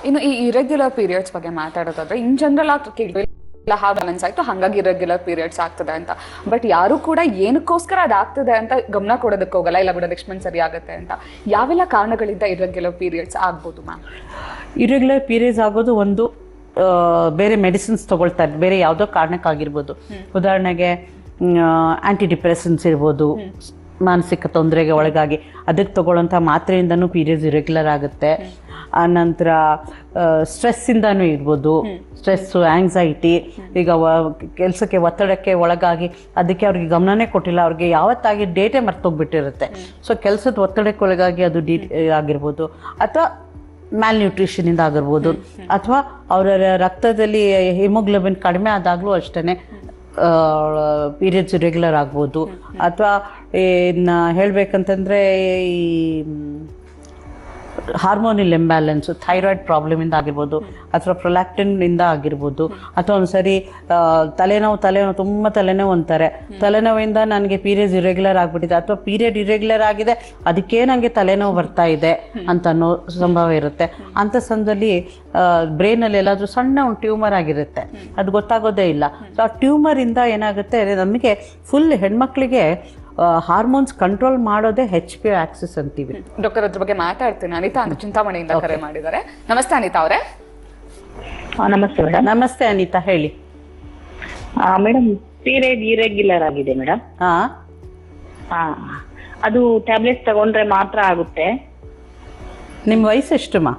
ಇನ್ನು ಈ irregular periods ಬಗ್ಗೆ ಮಾತಾಡೋದಾದ್ರೆ ಇನ್ ಜನರಲ್ ಆಗಿ ಕೇಳಿಲ್ಲ ಬ್ಯಾಲೆನ್ಸ್ ಆಯ್ತು ಹಾಗಾಗಿ ಇರೆಗ್ಯುಲರ್ ಪೀರಿಯಡ್ಸ್ ಆಗ್ತದೆ ಅಂತ. ಬಟ್ ಯಾರು ಕೂಡ ಏನಕ್ಕೋಸ್ಕರ ಅದಾಗ್ತದೆ ಅಂತ ಗಮನ ಕೊಡೋದಕ್ಕೆ ಹೋಗಲ್ಲ, ಇಲ್ಲ ಬಿಡೋ ನೆಕ್ಸ್ಟ್ ಮಂತ್ ಸರಿ ಆಗುತ್ತೆ ಅಂತ. ಯಾವೆಲ್ಲ ಕಾರಣಗಳಿಂದ ಇರೆಗ್ಯುಲರ್ ಪೀರಿಯಡ್ಸ್ ಆಗ್ಬೋದು ಮ್ಯಾಮ್? ಇರೆಗ್ಯುಲರ್ ಪೀರಿಯಡ್ಸ್ ಆಗೋದು ಒಂದು ಬೇರೆ ಮೆಡಿಸಿನ್ಸ್ ತಗೊಳ್ತಾರೆ, ಬೇರೆ ಯಾವುದೋ ಕಾರಣಕ್ಕಾಗಿರ್ಬೋದು. ಉದಾಹರಣೆಗೆ ಆಂಟಿ ಡಿಪ್ರೆಸೆನ್ಸ್ ಇರ್ಬೋದು, ಮಾನಸಿಕ ತೊಂದರೆಗೆ ಒಳಗಾಗಿ ಅದಕ್ಕೆ ತಗೊಳ್ಳೋಂಥ ಮಾತ್ರೆಯಿಂದನೂ ಪೀರಿಯಡ್ಸ್ ಇರೆಗ್ಯುಲರ್ ಆಗುತ್ತೆ. ಆನಂತರ ಸ್ಟ್ರೆಸ್ಸಿಂದನೂ ಇರ್ಬೋದು, ಸ್ಟ್ರೆಸ್ಸು, ಆಂಗ್ಸೈಟಿ, ಈಗ ಕೆಲಸಕ್ಕೆ ಒತ್ತಡಕ್ಕೆ ಒಳಗಾಗಿ ಅದಕ್ಕೆ ಅವ್ರಿಗೆ ಗಮನನೇ ಕೊಟ್ಟಿಲ್ಲ, ಅವ್ರಿಗೆ ಯಾವತ್ತಾಗಿ ಡೇಟೇ ಮರ್ತೋಗ್ಬಿಟ್ಟಿರುತ್ತೆ. ಸೊ ಕೆಲಸದ ಒತ್ತಡಕ್ಕೆ ಒಳಗಾಗಿ ಅದು ಆಗಿರ್ಬೋದು, ಅಥವಾ ಮ್ಯಾಲ್ನ್ಯೂಟ್ರಿಷನಿಂದ ಆಗಿರ್ಬೋದು, ಅಥವಾ ಅವರ ರಕ್ತದಲ್ಲಿ ಹಿಮೋಗ್ಲೋಬಿನ್ ಕಡಿಮೆ ಆದಾಗಲೂ ಅಷ್ಟೇ ಪೀರಿಯಡ್ಸ್ ರೆಗ್ಯುಲರ್ ಆಗ್ಬೋದು. ಅಥವಾ ಇನ್ನು ಹೇಳಬೇಕಂತಂದರೆ ಈ ಹಾರ್ಮೋನಿಲ್ ಇಂಬ್ಯಾಲೆನ್ಸು, ಥೈರಾಯ್ಡ್ ಪ್ರಾಬ್ಲಮಿಂದ ಆಗಿರ್ಬೋದು, ಅಥವಾ ಪ್ರೊಲ್ಯಾಕ್ಟಿನ್ನಿಂದ ಆಗಿರ್ಬೋದು, ಅಥವಾ ಒಂದ್ಸರಿ ತಲೆನೋವು ತುಂಬ ತಲೆನೋವು ಅಂತಾರೆ, ತಲೆನೋವಿಂದ ನನಗೆ ಪೀರಿಯಡ್ಸ್ ಇರೆಗ್ಯುಲರ್ ಆಗಿಬಿಟ್ಟಿದೆ, ಅಥವಾ ಪೀರಿಯಡ್ ಇರೆಗ್ಯುಲರ್ ಆಗಿದೆ ಅದಕ್ಕೆ ನನಗೆ ತಲೆನೋವು ಬರ್ತಾ ಇದೆ ಅಂತ ಅನ್ನೋ ಸಂಭವ ಇರುತ್ತೆ. ಅಂಥ ಸಂದರ್ಭದಲ್ಲಿ ಬ್ರೈನಲ್ಲಿ ಎಲ್ಲಾದರೂ ಸಣ್ಣ ಒಂದು ಟ್ಯೂಮರ್ ಆಗಿರುತ್ತೆ, ಅದು ಗೊತ್ತಾಗೋದೇ ಇಲ್ಲ. ಸೊ ಆ ಟ್ಯೂಮರಿಂದ ಏನಾಗುತ್ತೆ, ನಮಗೆ ಫುಲ್ ಹೆಣ್ಮಕ್ಳಿಗೆ ಹಾರ್ಮೋನ್ಸ್ ಕಂಟ್ರೋಲ್ ಮಾಡೋದೇ HPO ಆಕ್ಸಿಸ್ ಅಂತೀವಿ. ಡಾಕ್ಟರ್ ಅದ್ರ ಬಗ್ಗೆ ಮಾತಾಡ್ತೀನಿ. ಅನಿತಾ ಅಂತ ಚಿಂತಾಮಣಿಯಿಂದ ಕರೆ ಮಾಡಿದ್ದಾರೆ. ನಮಸ್ತೆ ಅನಿತಾ ಅವರೇ. ನಮಸ್ತೆ ಮೇಡಮ್. ನಮಸ್ತೆ ಅನಿತಾ, ಹೇಳಿ ಮೇಡಮ್. ಪೀರಿಯಡ್ ಇರೆಗ್ಯುಲರ್ ಆಗಿದೆ ಮೇಡಮ್. ಅದು ಟ್ಯಾಬ್ಲೆಟ್ಸ್ ತಗೊಂಡ್ರೆ ಮಾತ್ರ ಆಗುತ್ತೆ. ನಿಮ್ಮ ವಯಸ್ಸು ಎಷ್ಟುಮಾ?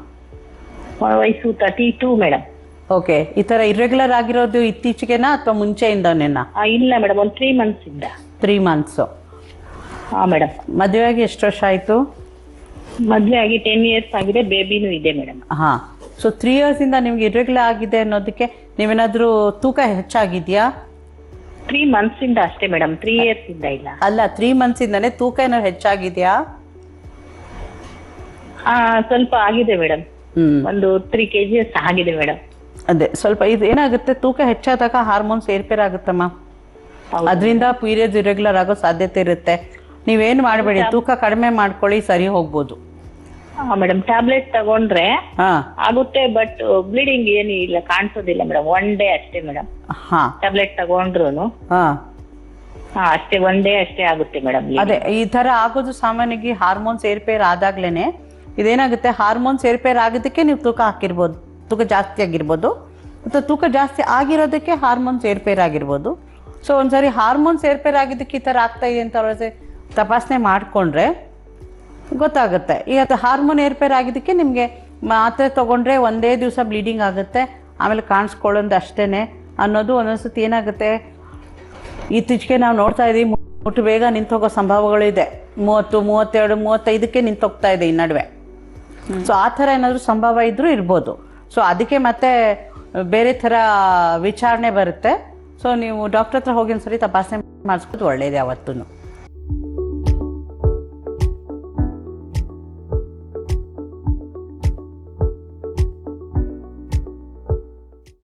ವಯಸ್ಸು 32 ಮೇಡಮ್. ಓಕೆ. ಈ ಥರ ಇರೆಗ್ಯುಲರ್ ಆಗಿರೋದು ಇತ್ತೀಚೆಗೆನಾ ಅಥವಾ ಮುಂಚೆಯಿಂದನೇನಾ? ಇಲ್ಲ ಮೇಡಮ್, ಒಂದು 3 months ಇಂದ. 3 months. ಮೇಡಮ್. ಮದುವೆ ಆಗಿ ಎಷ್ಟು ವರ್ಷ ಆಯಿತು? ಮದುವೆ ಆಗಿ 10 years ಆಗಿದೆ, ಬೇಬಿನೂ ಇದೆ ಮೇಡಮ್. ಸೊ 3 years ಇಂದ ನಿಮ್ಗೆ ಇರೆಗ್ಯುಲರ್ ಆಗಿದೆ ಅನ್ನೋದಕ್ಕೆ ನೀವೇನಾದರೂ ತೂಕ ಹೆಚ್ಚಾಗಿದೆಯಾ? 3 months ಇಂದ ಅಷ್ಟೇ ಮೇಡಮ್, 3 years ಇಂದ ಇಲ್ಲ. ಅಲ್ಲ, 3 months ಇಂದಾನೆ ತೂಕ ಏನಾದ್ರು ಹೆಚ್ಚಾಗಿದೆಯಾ? ಸ್ವಲ್ಪ ಆಗಿದೆ ಮೇಡಮ್, ಒಂದು 3 kgs ಆಗಿದೆ ಮೇಡಮ್. ಅದೇ ಸ್ವಲ್ಪ ಇದು ಏನಾಗುತ್ತೆ, ತೂಕ ಹೆಚ್ಚಾದಾಗ ಹಾರ್ಮೋನ್ಸ್ ಏರ್ಪೇರ್ ಆಗುತ್ತಮ್ಮ, ಅದರಿಂದ ಪೀರಿಯಡ್ಸ್ ಇರೆಗ್ಯುಲರ್ ಆಗೋ ಸಾಧ್ಯತೆ ಇರುತ್ತೆ. ನೀವೇನು ಮಾಡಬೇಡಿ, ತೂಕ ಕಡಿಮೆ ಮಾಡ್ಕೊಳ್ಳಿ, ಸರಿ ಹೋಗ್ಬೋದು. ಮೇಡಮ್, ಟ್ಯಾಬ್ಲೆಟ್ ತಗೊಂಡ್ರೆ ಆಗುತ್ತೆ, ಬಟ್ ಬ್ಲೀಡಿಂಗ್ ಏನು ಇಲ್ಲ, ಕಾಣಿಸೋದಿಲ್ಲ ಮೇಡಮ್. 1 day ಅಷ್ಟೇ ಮೇಡಮ್. ಟ್ಯಾಬ್ಲೆಟ್ ತಗೊಂಡ್ರು ಅಷ್ಟೇ 1 day ಅಷ್ಟೇ ಆಗುತ್ತೆ ಮೇಡಮ್. ಅದೇ ಈ ತರ ಆಗೋದು ಸಾಮಾನ್ಯವಾಗಿ ಹಾರ್ಮೋನ್ಸ್ ಏರ್ಪೇರ್ ಆದಾಗ್ಲೇನೆ. ಇದೇನಾಗುತ್ತೆ, ಹಾರ್ಮೋನ್ಸ್ ಏರ್ಪೇರ್ ಆಗೋದಕ್ಕೆ ನೀವು ತೂಕ ಹಾಕಿರ್ಬೋದು, ತೂಕ ಜಾಸ್ತಿ ಆಗಿರ್ಬೋದು, ಅಥವಾ ತೂಕ ಜಾಸ್ತಿ ಆಗಿರೋದಕ್ಕೆ ಹಾರ್ಮೋನ್ಸ್ ಏರ್ಪೇರ್ ಆಗಿರ್ಬೋದು. ಸೊ ಒಂದ್ಸರಿ ಹಾರ್ಮೋನ್ಸ್ ಏರ್ಪೇರ್ ಆಗಿದ್ದಕ್ಕೆ ಈ ಥರ ಆಗ್ತಾ ಇದೆ ಅಂತ ಅವ್ರ ತಪಾಸಣೆ ಮಾಡಿಕೊಂಡ್ರೆ ಗೊತ್ತಾಗುತ್ತೆ. ಈಗ ಹಾರ್ಮೋನ್ ಏರ್ಪೇರ್ ಆಗಿದ್ದಕ್ಕೆ ನಿಮಗೆ ಮಾತ್ರೆ ತೊಗೊಂಡ್ರೆ ಒಂದೇ ದಿವಸ ಬ್ಲೀಡಿಂಗ್ ಆಗುತ್ತೆ, ಆಮೇಲೆ ಕಾಣಿಸ್ಕೊಳ್ಳೋದು ಅಷ್ಟೇ ಅನ್ನೋದು. ಒಂದೊಂದ್ಸತಿ ಏನಾಗುತ್ತೆ, ಇತ್ತೀಚೆಗೆ ನಾವು ನೋಡ್ತಾ ಇದ್ದೀವಿ, ಮುಟ್ಟು ಬೇಗ ನಿಂತೋಗೋ ಸಂಭವಗಳಿದೆ. 30, 32, 35ಕ್ಕೆ ನಿಂತೋಗ್ತಾ ಇದೆ ಈ ನಡುವೆ. ಸೊ ಆ ಥರ ಏನಾದರೂ ಸಂಭವ ಇದ್ರೂ ಇರ್ಬೋದು. ಸೊ ಅದಕ್ಕೆ ಮತ್ತೆ ಬೇರೆ ಥರ ವಿಚಾರಣೆ ಬರುತ್ತೆ. ಸೊ ನೀವು ಡಾಕ್ಟರ್ ಹತ್ರ ಹೋಗಿ ಒಂದ್ಸರಿ ತಪಾಸಣೆ ಮಾಡಿಸ್ಬೋದು, ಒಳ್ಳೇದು ಯಾವತ್ತೂ.